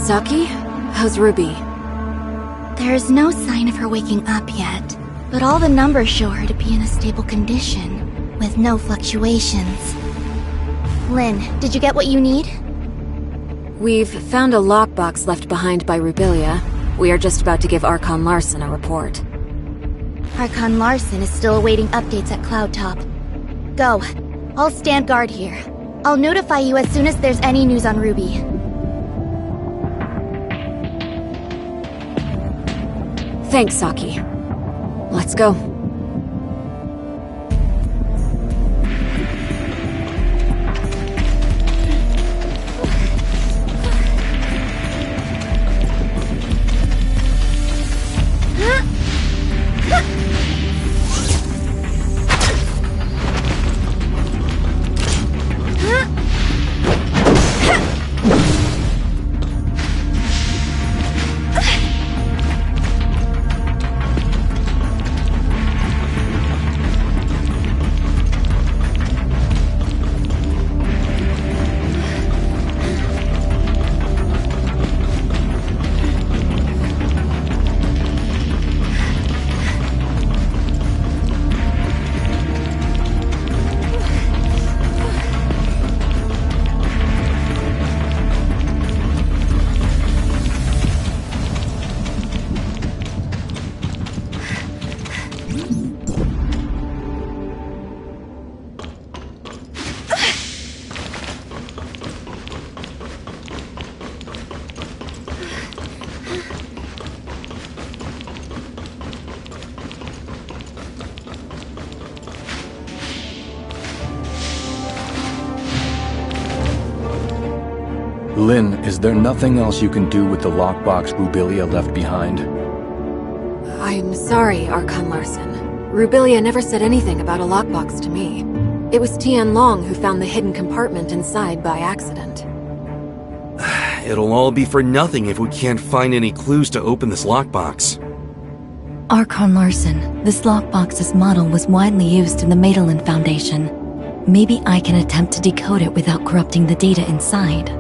Saki? How's Ruby? There's no sign of her waking up yet, but all the numbers show her to be in a stable condition, with no fluctuations. Lynn, did you get what you need? We've found a lockbox left behind by Rubilia. We are just about to give Archon Larson a report. Archon Larson is still awaiting updates at Cloudtop. Go. I'll stand guard here. I'll notify you as soon as there's any news on Ruby. Thanks, Saki. Let's go. Lynn, is there nothing else you can do with the lockbox Rubilia left behind? I'm sorry, Archon Larson. Rubilia never said anything about a lockbox to me. It was Tian Long who found the hidden compartment inside by accident. It'll all be for nothing if we can't find any clues to open this lockbox. Archon Larson, this lockbox's model was widely used in the Madelin Foundation. Maybe I can attempt to decode it without corrupting the data inside.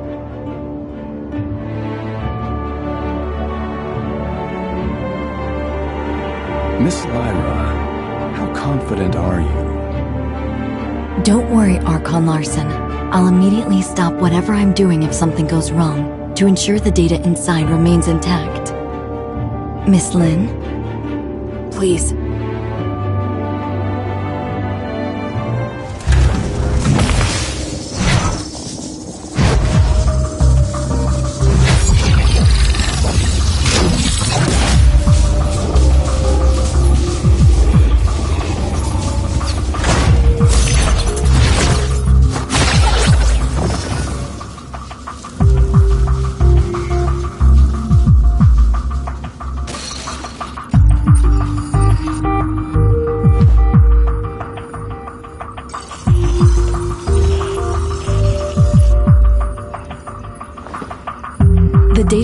Miss Lyra, how confident are you? Don't worry, Archon Larson. I'll immediately stop whatever I'm doing if something goes wrong, to ensure the data inside remains intact. Miss Lynn? Please.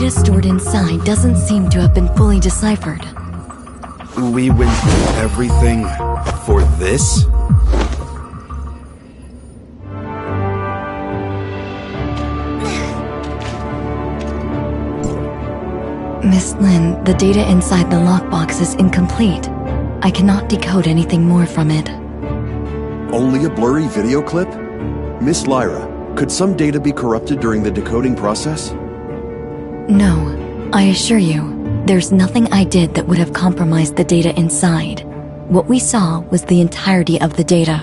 data stored inside doesn't seem to have been fully deciphered. We went through everything for this? Miss Lin, the data inside the lockbox is incomplete. I cannot decode anything more from it. Only a blurry video clip? Miss Lyra, could some data be corrupted during the decoding process? No, I assure you, there's nothing I did that would have compromised the data inside. What we saw was the entirety of the data.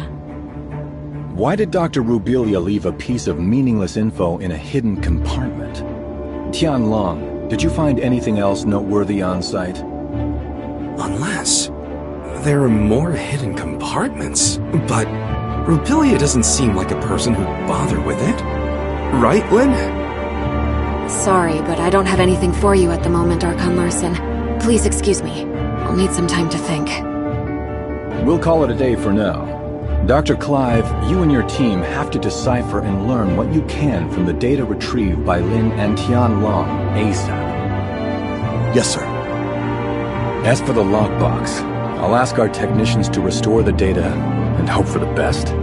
Why did Dr. Rubelia leave a piece of meaningless info in a hidden compartment? Tianlong, did you find anything else noteworthy on site? Unless there are more hidden compartments. But Rubelia doesn't seem like a person who'd bother with it. Right, Lin? Sorry, but I don't have anything for you at the moment, Archon Larson. Please excuse me. I'll need some time to think. We'll call it a day for now. Dr. Clive, you and your team have to decipher and learn what you can from the data retrieved by Lin and Tianlong ASAP. Yes, sir. As for the lockbox, I'll ask our technicians to restore the data and hope for the best.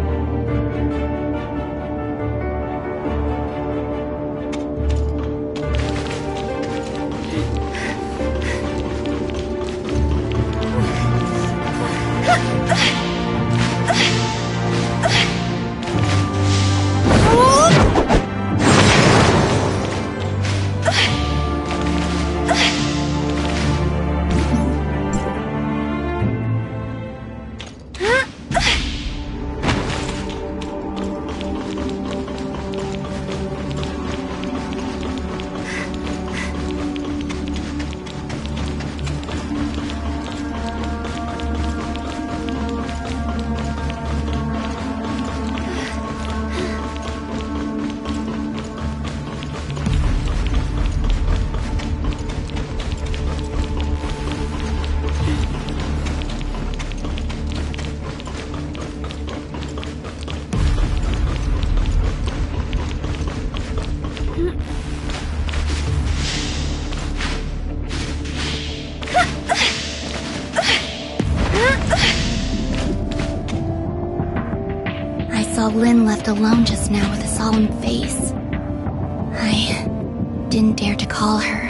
Lin left alone just now with a solemn face. I didn't dare to call her.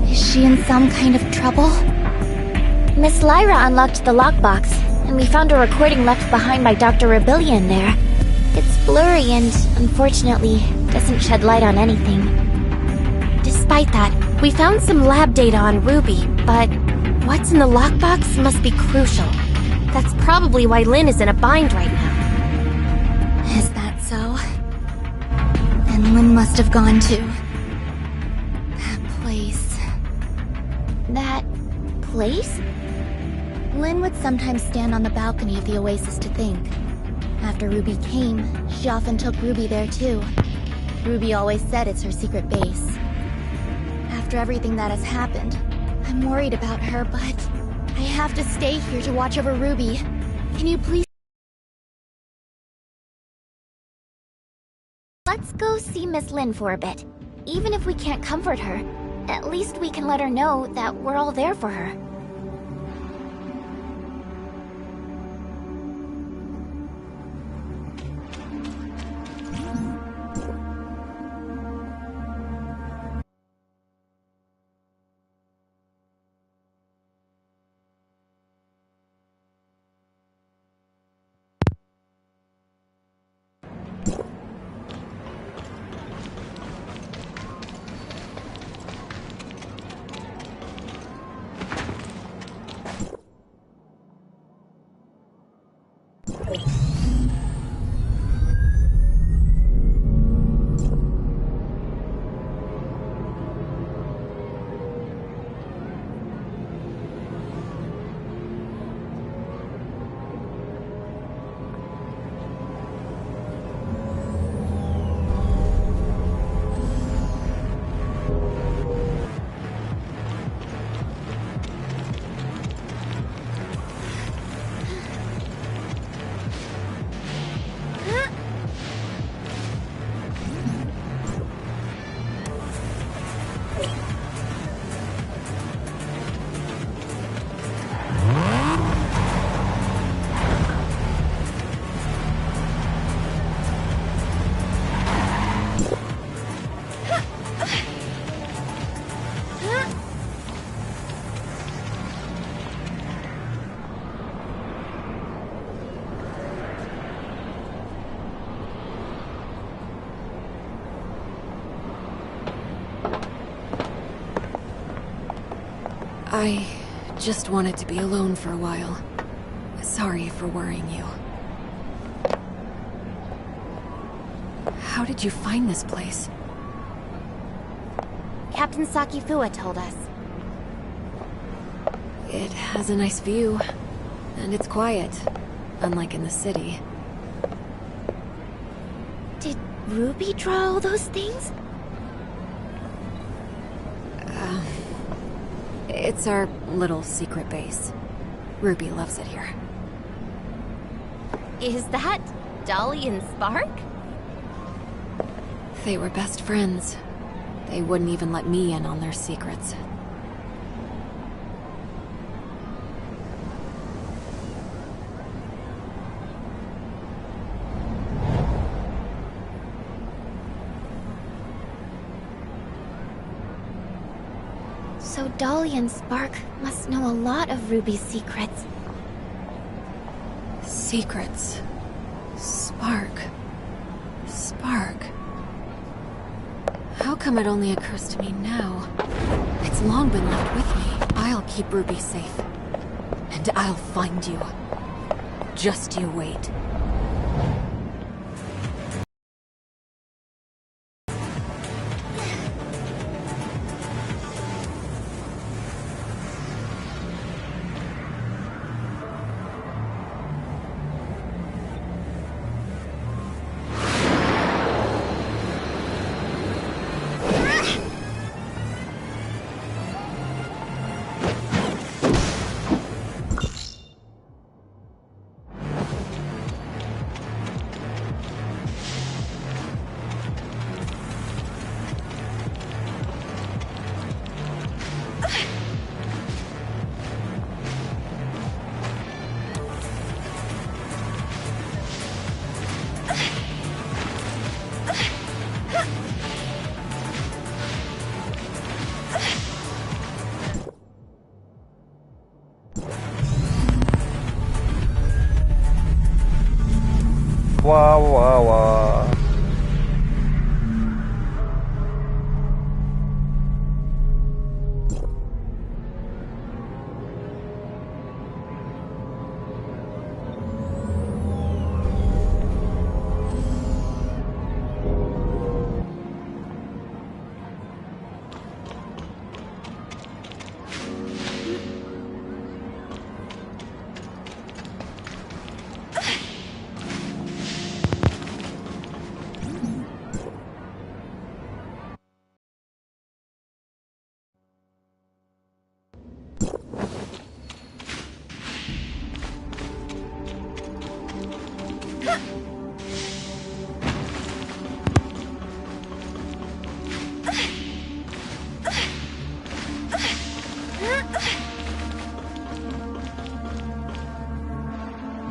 Is she in some kind of trouble? Miss Lyra unlocked the lockbox, and we found a recording left behind by Dr. Rubelia in there. It's blurry and, unfortunately, doesn't shed light on anything. Despite that, we found some lab data on Ruby, but what's in the lockbox must be crucial. That's probably why Lin is in a bind right now. Is that so? Then Lin must have gone to that place. That place? Lin would sometimes stand on the balcony of the oasis to think. After Ruby came, she often took Ruby there too. Ruby always said it's her secret base. After everything that has happened, I'm worried about her, but I have to stay here to watch over Ruby. Can you please? Let's go see Miss Lin for a bit. Even if we can't comfort her, at least we can let her know that we're all there for her. I just wanted to be alone for a while. Sorry for worrying you. How did you find this place? Captain Sakifua told us. It has a nice view, and it's quiet, unlike in the city. Did Ruby draw all those things? It's our little secret base. Ruby loves it here. Is that Dolly and Spark? They were best friends. They wouldn't even let me in on their secrets. So Dolly and Spark must know a lot of Ruby's secrets. Secrets. Spark. How come it only occurs to me now? It's long been left with me. I'll keep Ruby safe. And I'll find you. Just you wait. Wah wah wah.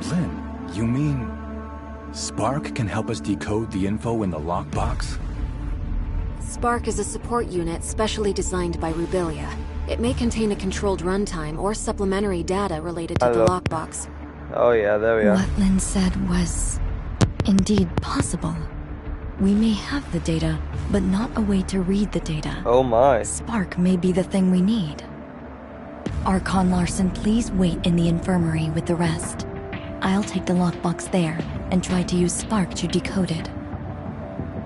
Lynn, you mean Spark can help us decode the info in the lockbox? Spark is a support unit specially designed by Rubilia. It may contain a controlled runtime or supplementary data related to the lockbox. Oh yeah, there we are. What Lynn said was indeed possible. We may have the data, but not a way to read the data. Oh my. Spark may be the thing we need. Archon Larson, please wait in the infirmary with the rest. I'll take the lockbox there and try to use Spark to decode it.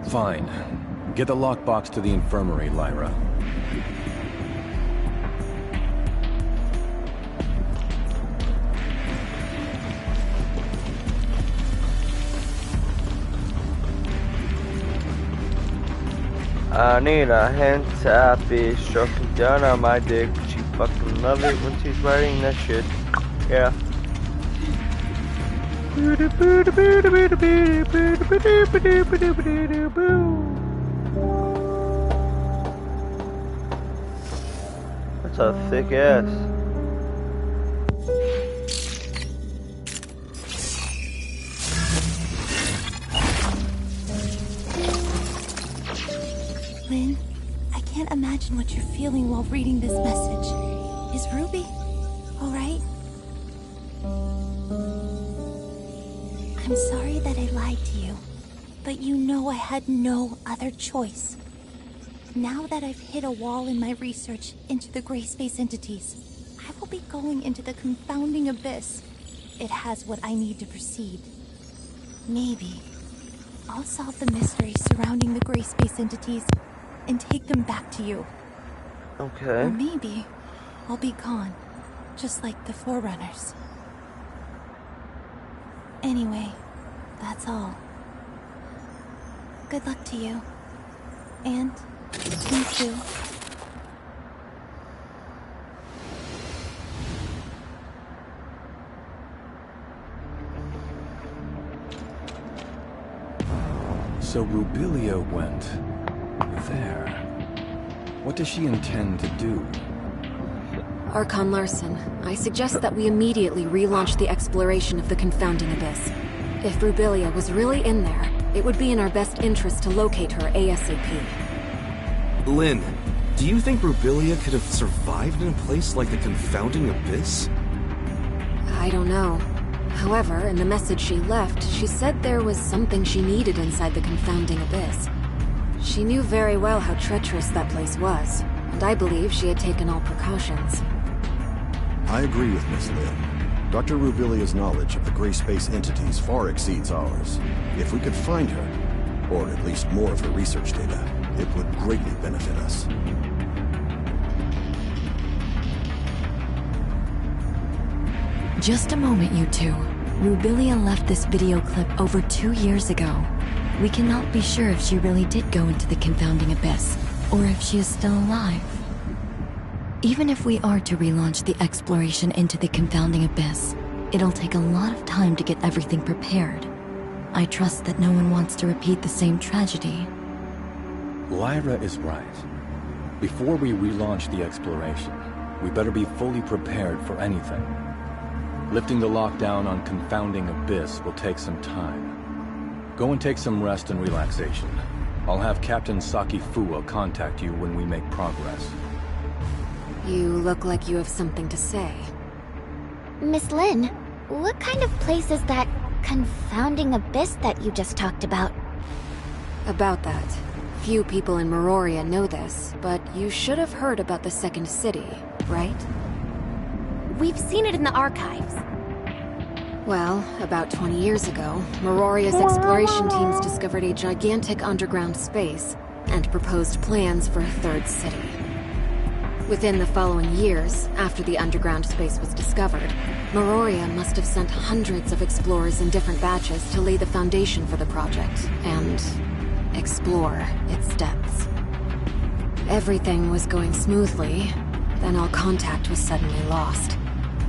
Fine. Get the lockbox to the infirmary, Lyra. I need a hand tappy stroking down on my dick. She fucking love it when she's writing that shit. Yeah. That's a thick ass. Lynn, I can't imagine what you're feeling while reading this message. Is Ruby alright? I'm sorry that I lied to you, but you know I had no other choice. Now that I've hit a wall in my research into the gray space entities, I will be going into the confounding abyss. It has what I need to proceed. Maybe I'll solve the mystery surrounding the gray space entities and take them back to you. Okay. Or maybe I'll be gone, just like the Forerunners. Anyway, that's all. Good luck to you. And me too. So Rubilia went there. What does she intend to do? Archon Larson, I suggest that we immediately relaunch the exploration of the Confounding Abyss. If Rubilia was really in there, it would be in our best interest to locate her ASAP. Lynn, do you think Rubilia could have survived in a place like the Confounding Abyss? I don't know. However, in the message she left, she said there was something she needed inside the Confounding Abyss. She knew very well how treacherous that place was, and I believe she had taken all precautions. I agree with Miss Lin. Dr. Rubilia's knowledge of the gray space entities far exceeds ours. If we could find her, or at least more of her research data, it would greatly benefit us. Just a moment, you two. Rubilia left this video clip over 2 years ago. We cannot be sure if she really did go into the Confounding Abyss, or if she is still alive. Even if we are to relaunch the exploration into the Confounding Abyss, it'll take a lot of time to get everything prepared. I trust that no one wants to repeat the same tragedy. Lyra is right. Before we relaunch the exploration, we better be fully prepared for anything. Lifting the lockdown on Confounding Abyss will take some time. Go and take some rest and relaxation. I'll have Captain Saki Fuwa contact you when we make progress. You look like you have something to say. Miss Lin, what kind of place is that Confounding Abyss that you just talked about? About that. Few people in Meroria know this, but you should have heard about the Second City, right? We've seen it in the archives. Well, about 20 years ago, Meroria's exploration teams discovered a gigantic underground space and proposed plans for a third city. Within the following years, after the underground space was discovered, Meroria must have sent hundreds of explorers in different batches to lay the foundation for the project and explore its depths. Everything was going smoothly, then all contact was suddenly lost.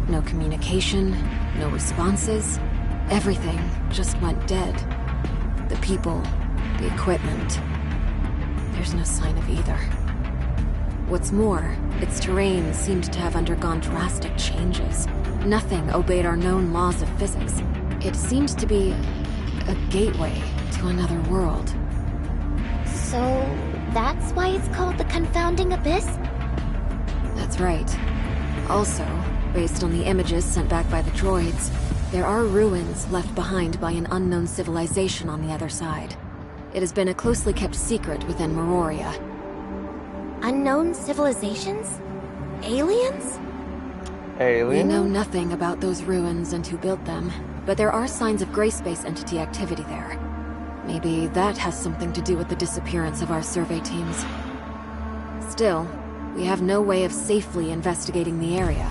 No communication, no responses. Everything just went dead. The people, the equipment. There's no sign of either. What's more, its terrain seemed to have undergone drastic changes. Nothing obeyed our known laws of physics. It seemed to be a gateway to another world. So, that's why it's called the Confounding Abyss? That's right. Also, based on the images sent back by the droids, there are ruins left behind by an unknown civilization on the other side. It has been a closely kept secret within Meroria. Unknown civilizations? Aliens? We know nothing about those ruins and who built them, but there are signs of gray space entity activity there. Maybe that has something to do with the disappearance of our survey teams. Still, we have no way of safely investigating the area.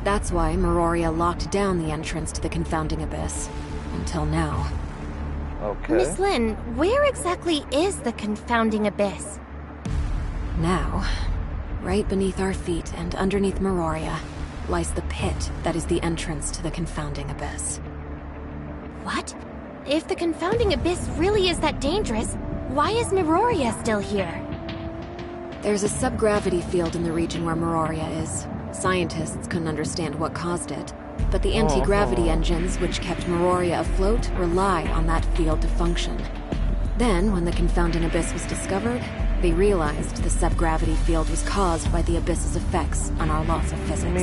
That's why Meroria locked down the entrance to the Confounding Abyss. Until now. Okay. Miss Lin, where exactly is the Confounding Abyss? Now, right beneath our feet and underneath Meroria, lies the pit that is the entrance to the Confounding Abyss. What? If the Confounding Abyss really is that dangerous, why is Meroria still here? There's a subgravity field in the region where Meroria is. Scientists couldn't understand what caused it, but the anti-gravity engines which kept Meroria afloat rely on that field to function. Then, when the Confounding Abyss was discovered, they realized the subgravity field was caused by the Abyss's effects on our laws of physics.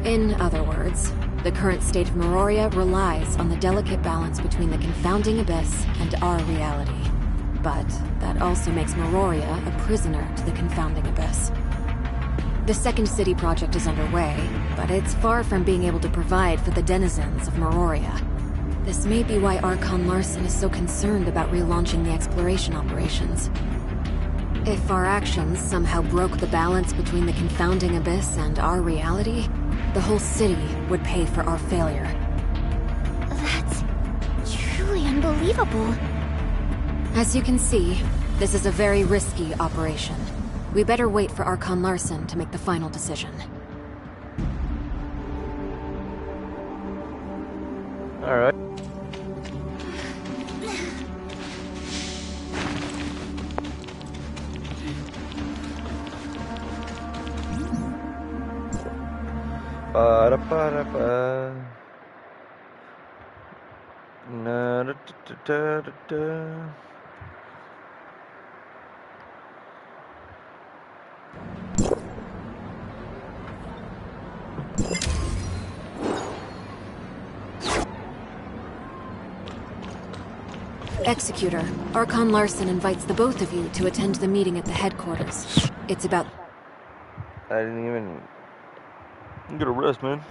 In other words, the current state of Meroria relies on the delicate balance between the Confounding Abyss and our reality. But that also makes Meroria a prisoner to the Confounding Abyss. The Second City project is underway, but it's far from being able to provide for the denizens of Meroria. This may be why Archon Larson is so concerned about relaunching the exploration operations. If our actions somehow broke the balance between the confounding abyss and our reality, the whole city would pay for our failure. That's truly unbelievable. As you can see, this is a very risky operation. We better wait for Archon Larson to make the final decision. Alright. Ba-da-ba-da-ba. Na-da-da-da-da-da. Executor, Archon Larson invites the both of you to attend the meeting at the headquarters. It's about... I didn't even get a rest, man.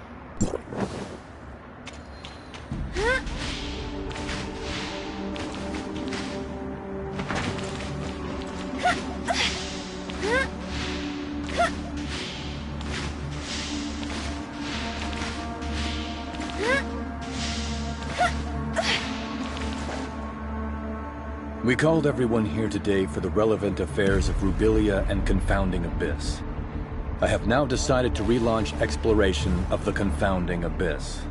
We called everyone here today for the relevant affairs of Rubilia and Confounding Abyss. I have now decided to relaunch exploration of the Confounding Abyss.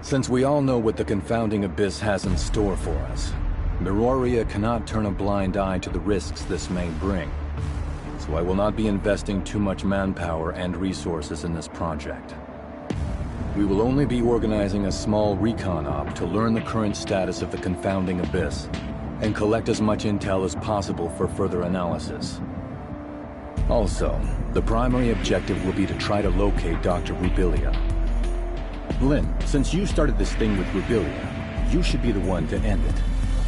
Since we all know what the Confounding Abyss has in store for us, Meroria cannot turn a blind eye to the risks this may bring. So I will not be investing too much manpower and resources in this project. We will only be organizing a small recon op to learn the current status of the Confounding Abyss and collect as much intel as possible for further analysis. Also, the primary objective will be to try to locate Dr. Rubilia. Lin, since you started this thing with Rubilia, you should be the one to end it.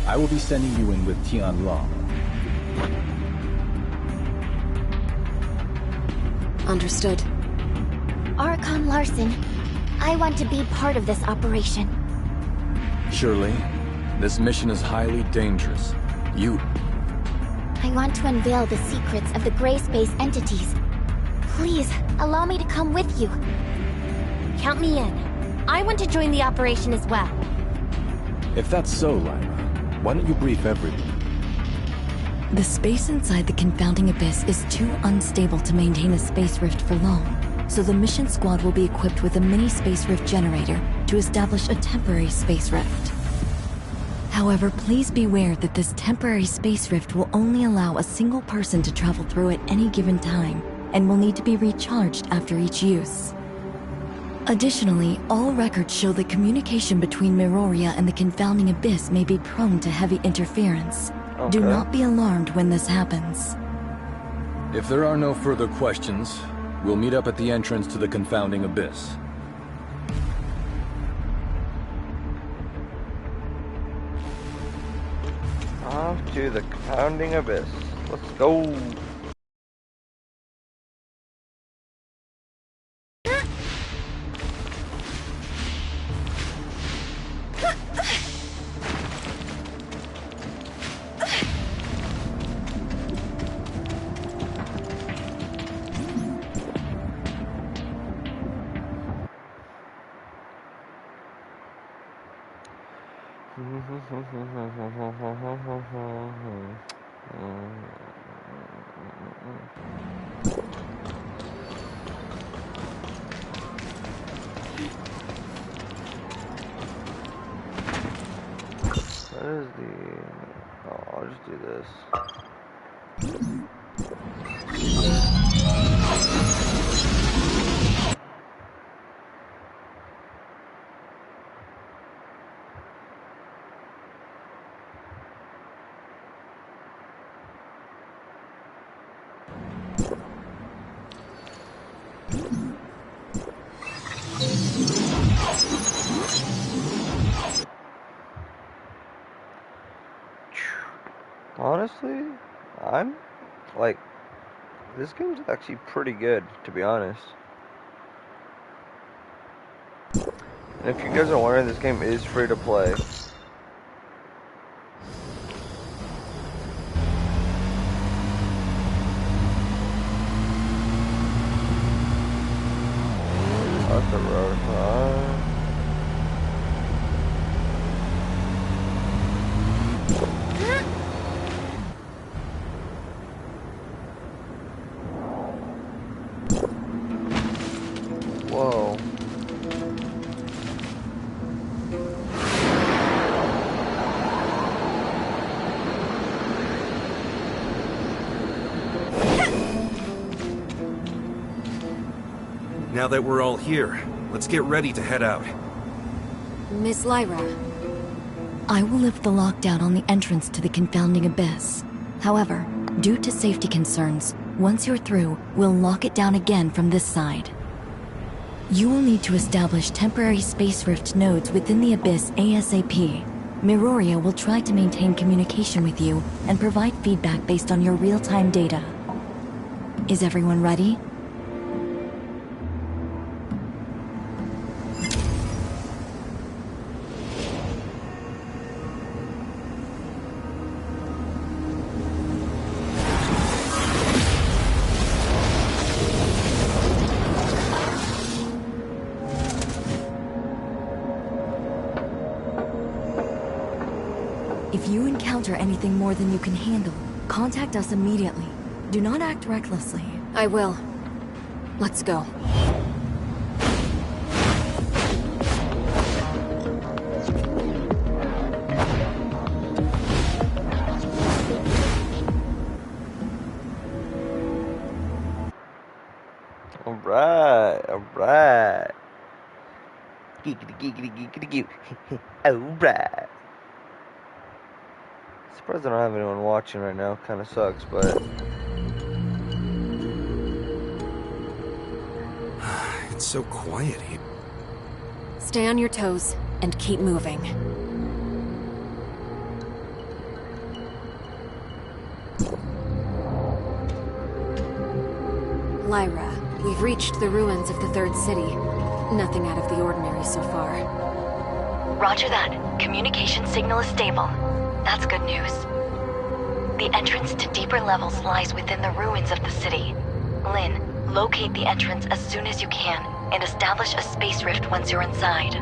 I will be sending you in with Tian Long. Understood. Archon Larson, I want to be part of this operation. Shirley, this mission is highly dangerous. I want to unveil the secrets of the gray space entities. Please, allow me to come with you. Count me in. I want to join the operation as well. If that's so, Lyra, why don't you brief everyone? The space inside the Confounding Abyss is too unstable to maintain a space rift for long, so the mission squad will be equipped with a mini space rift generator to establish a temporary space rift. However, please beware that this temporary space rift will only allow a single person to travel through at any given time, and will need to be recharged after each use. Additionally, all records show that communication between Meroria and the Confounding Abyss may be prone to heavy interference. Okay. Do not be alarmed when this happens. If there are no further questions, we'll meet up at the entrance to the Confounding Abyss. Off to the Confounding Abyss. Let's go. What is the... Oh, I'll just do this. Honestly, I'm like This game's actually pretty good, to be honest. And if you guys are wondering, this game is free to play. That's a road. Whoa. Now that we're all here, let's get ready to head out. Miss Lyra. I will lift the lockdown on the entrance to the confounding abyss. However, due to safety concerns, once you're through, we'll lock it down again from this side. You will need to establish temporary space rift nodes within the abyss ASAP. Miroria will try to maintain communication with you and provide feedback based on your real-time data. Is everyone ready? If you encounter anything more than you can handle, contact us immediately. Do not act recklessly. I will. Let's go. Alright. Geekity. Alright. Surprised I don't have anyone watching right now. Kind of sucks, but It's so quiet here. Stay on your toes and keep moving. Lyra, we've reached the ruins of the Third City. Nothing out of the ordinary so far. Roger that. Communication signal is stable. That's good news. The entrance to deeper levels lies within the ruins of the city. Lynn, locate the entrance as soon as you can and establish a space rift once you're inside.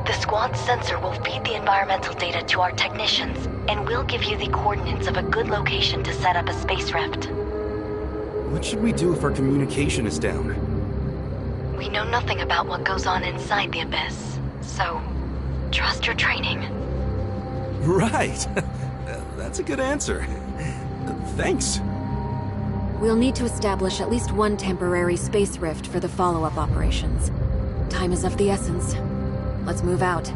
The squad's sensor will feed the environmental data to our technicians and we'll give you the coordinates of a good location to set up a space rift. What should we do if our communication is down? We know nothing about what goes on inside the abyss, so trust your training. Right. That's a good answer. Thanks. We'll need to establish at least one temporary space rift for the follow-up operations. Time is of the essence. Let's move out.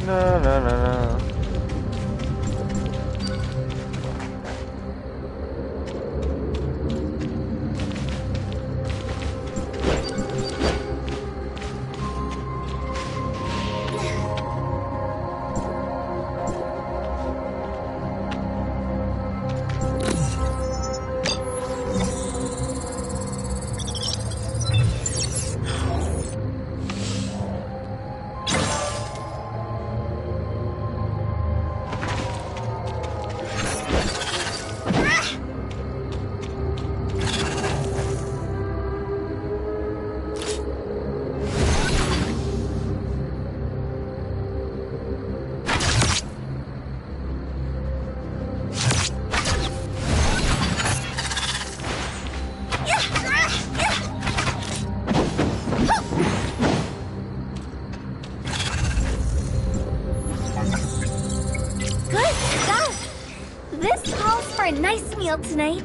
No. meal tonight.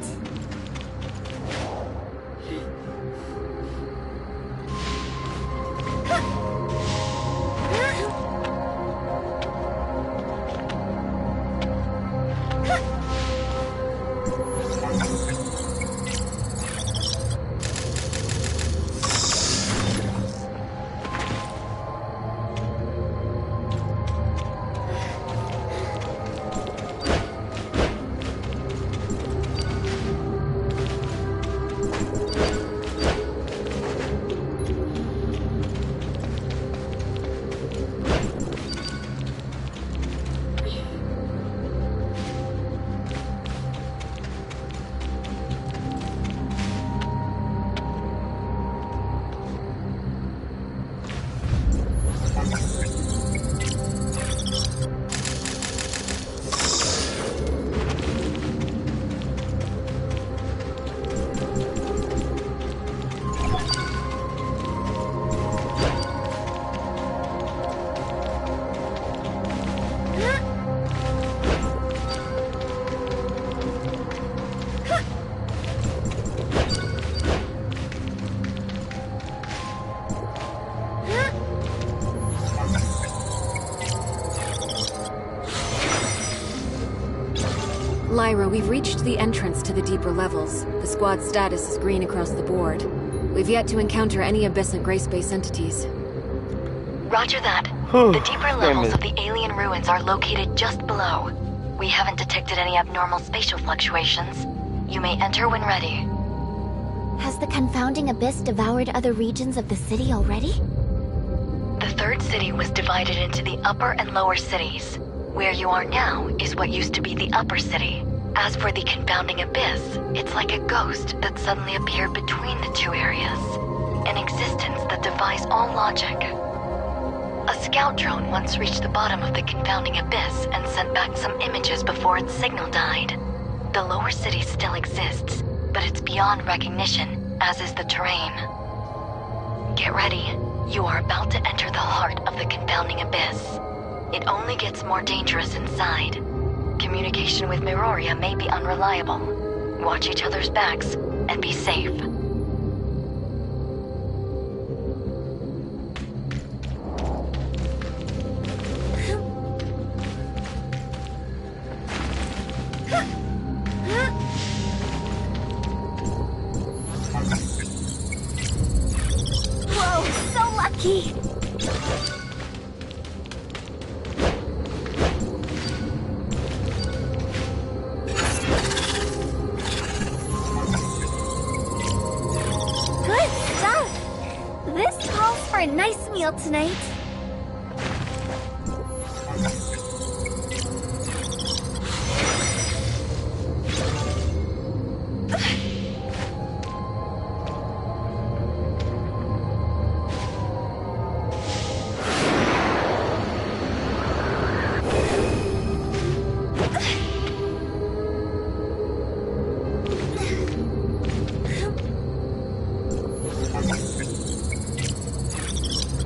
Lyra, we've reached the entrance to the deeper levels. The squad's status is green across the board. We've yet to encounter any abyssant gray space entities. Roger that. The deeper levels of the alien ruins are located just below. We haven't detected any abnormal spatial fluctuations. You may enter when ready. Has the confounding abyss devoured other regions of the city already? The third city was divided into the upper and lower cities. Where you are now is what used to be the upper city. As for the confounding abyss, it's like a ghost that suddenly appeared between the two areas. An existence that defies all logic. A scout drone once reached the bottom of the confounding abyss and sent back some images before its signal died. The lower city still exists, but it's beyond recognition, as is the terrain. Get ready. You are about to enter the heart of the confounding abyss. It only gets more dangerous inside. Communication with Meroria may be unreliable. Watch each other's backs and be safe. Whoa, so lucky! Good stuff! This calls for a nice meal tonight.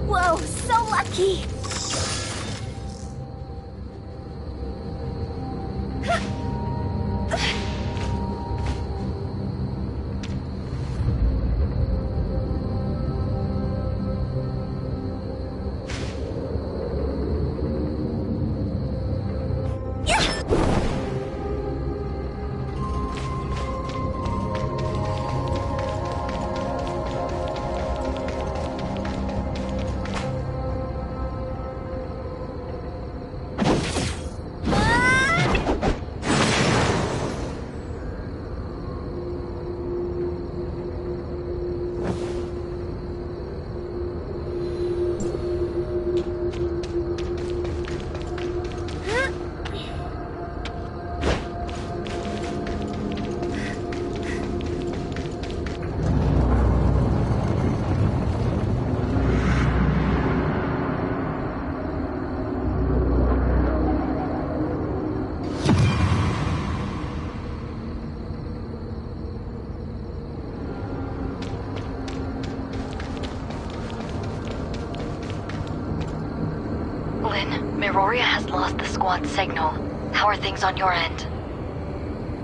Whoa, so lucky! Lynn, Meroria has lost the squad signal. How are things on your end?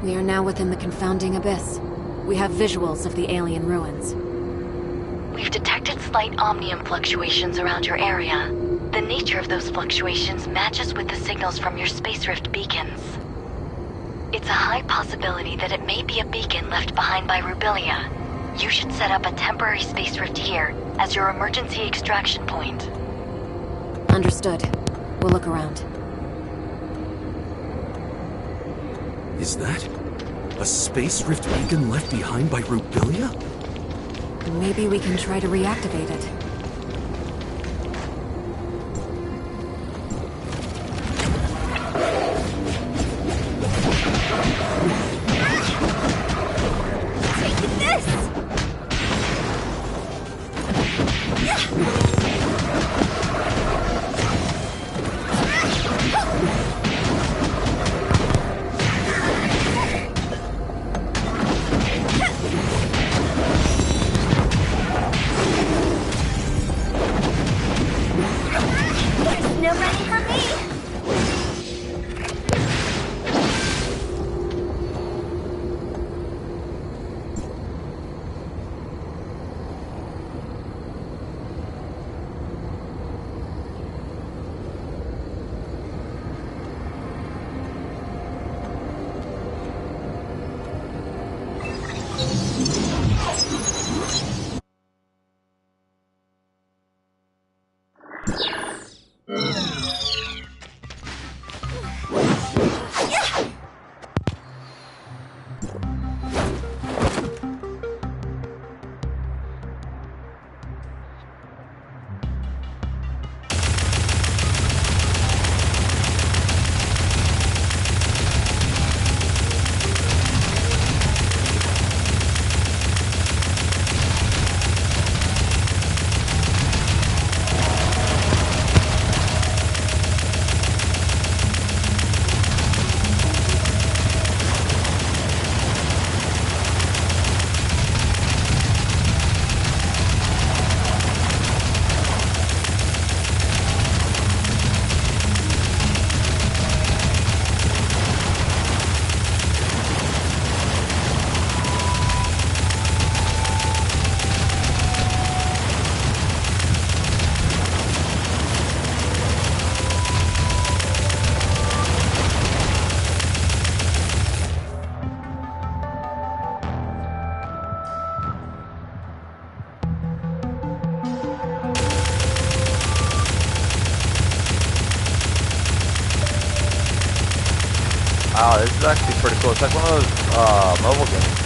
We are now within the confounding abyss. We have visuals of the alien ruins. We've detected slight omnium fluctuations around your area. The nature of those fluctuations matches with the signals from your space rift beacons. It's a high possibility that it may be a beacon left behind by Rubilia. You should set up a temporary space rift here as your emergency extraction point. Understood. We'll look around. Is that a space rift beacon left behind by Rubilia? Maybe we can try to reactivate it. Wow, this is actually pretty cool. It's like one of those mobile games.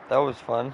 That was fun.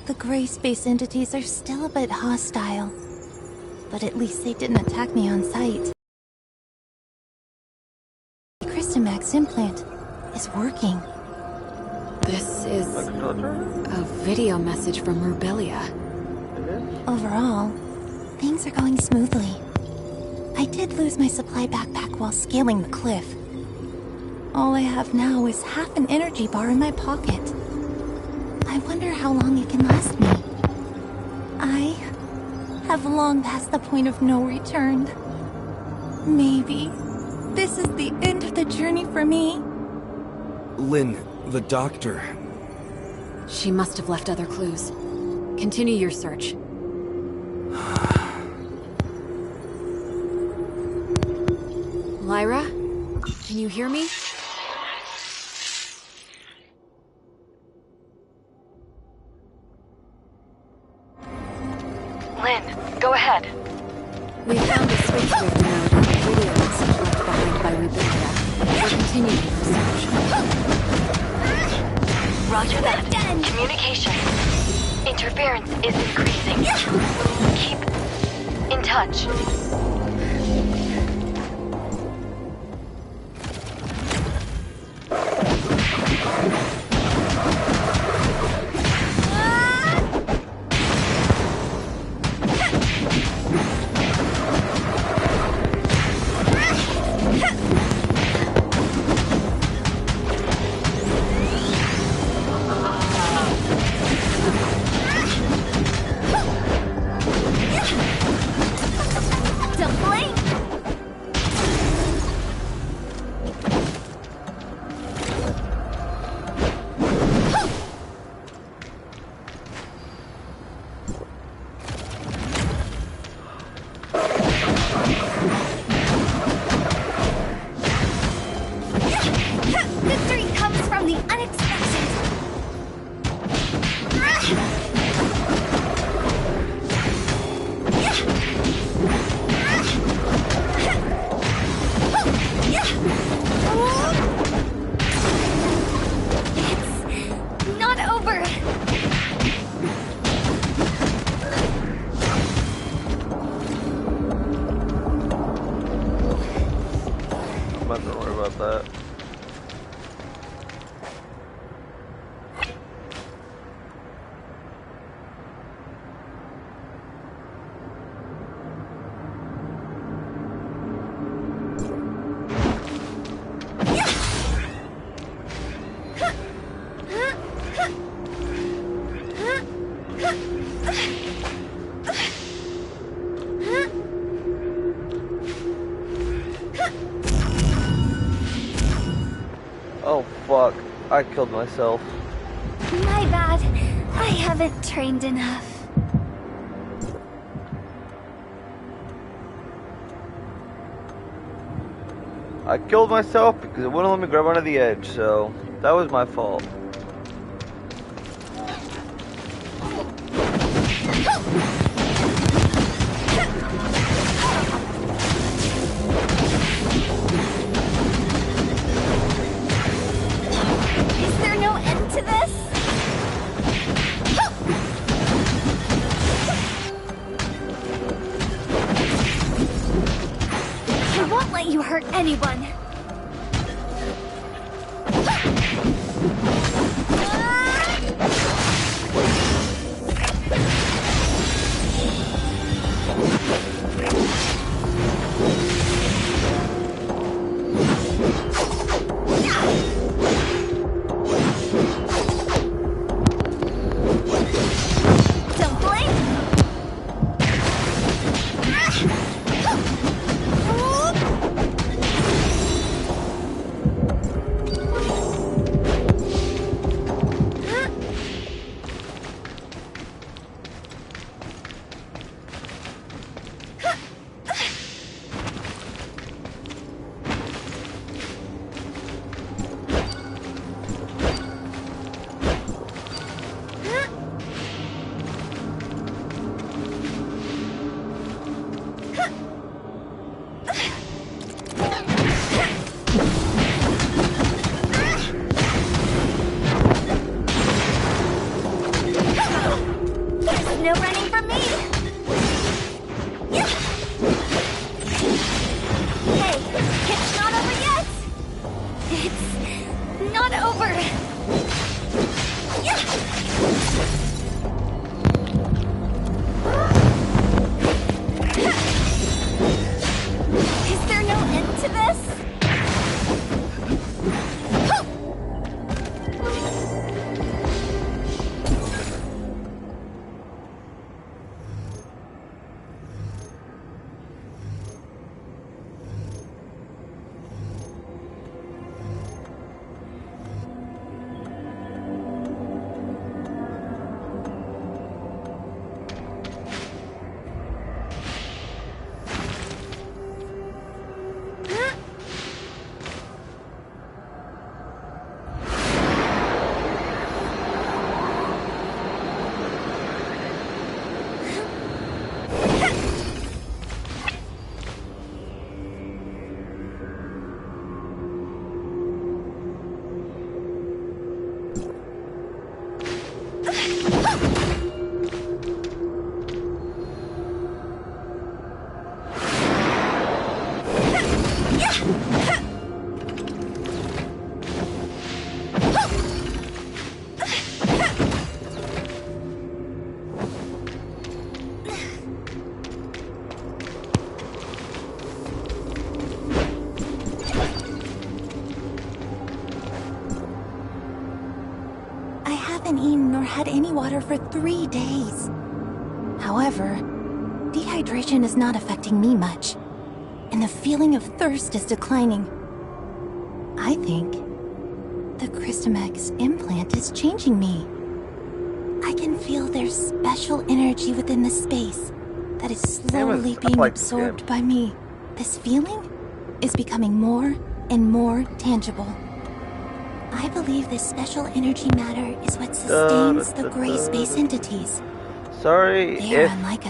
The gray space entities are still a bit hostile, but at least they didn't attack me on sight. The Crystamax implant is working. This is a video message from Rubilia. Overall, things are going smoothly. I did lose my supply backpack while scaling the cliff. All I have now is half an energy bar in my pocket. I wonder how long it can last me. I have long passed the point of no return. Maybe this is the end of the journey for me. Lynn, the doctor. She must have left other clues. Continue your search. Lyra? Can you hear me? Lynn, go ahead. We found a switchboard node on a video message left behind by Rubilia. We're continuing research. Roger that. Communication. Interference is increasing. Keep in touch. Don't worry about that. Oh fuck, I killed myself. My bad. I haven't trained enough. I killed myself because it wouldn't let me grab onto the edge, so that was my fault. Is there no end to this? I won't let you hurt anyone. not over! Is there no end to this? Had any water for 3 days. However, dehydration is not affecting me much, and the feeling of thirst is declining. I think the Christomax implant is changing me. I can feel there's special energy within the space that is slowly being absorbed by me. This feeling is becoming more and more tangible. I believe this special energy matter is what sustains the gray space entities. Sorry if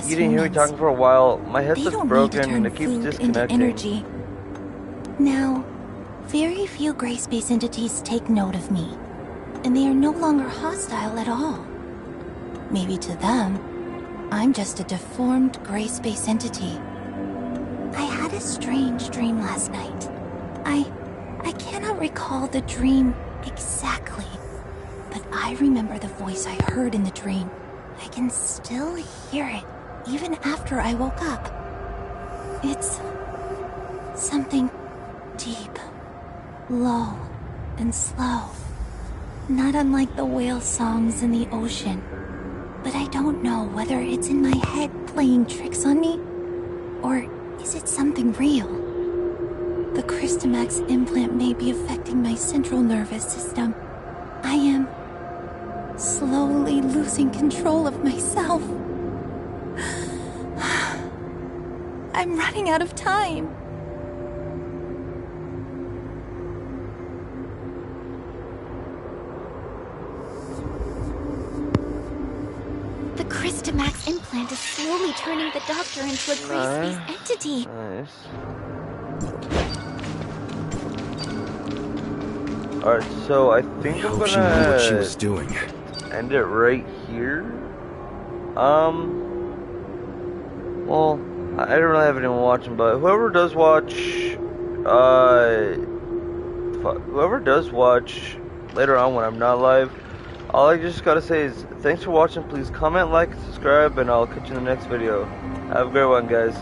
you didn't hear me talking for a while. My headset's broken and it keeps disconnecting. Energy. Now, very few gray space entities take note of me, and they are no longer hostile at all. Maybe to them, I'm just a deformed gray space entity. I had a strange dream last night. I cannot recall the dream exactly, but I remember the voice I heard in the dream. I can still hear it, even after I woke up. It's something deep, low, and slow. Not unlike the whale songs in the ocean. But I don't know whether it's in my head playing tricks on me, or is it something real? The Christomax implant may be affecting my central nervous system. I am slowly losing control of myself. I'm running out of time. The Christomax implant is slowly turning the doctor into a gray space entity. Nice. Alright, so I think I'm gonna she knew what she was doing. End it right here. Well, I don't really have anyone watching, but whoever does watch, later on when I'm not live, all I just gotta say is thanks for watching. Please comment, like, subscribe, and I'll catch you in the next video. Have a great one, guys.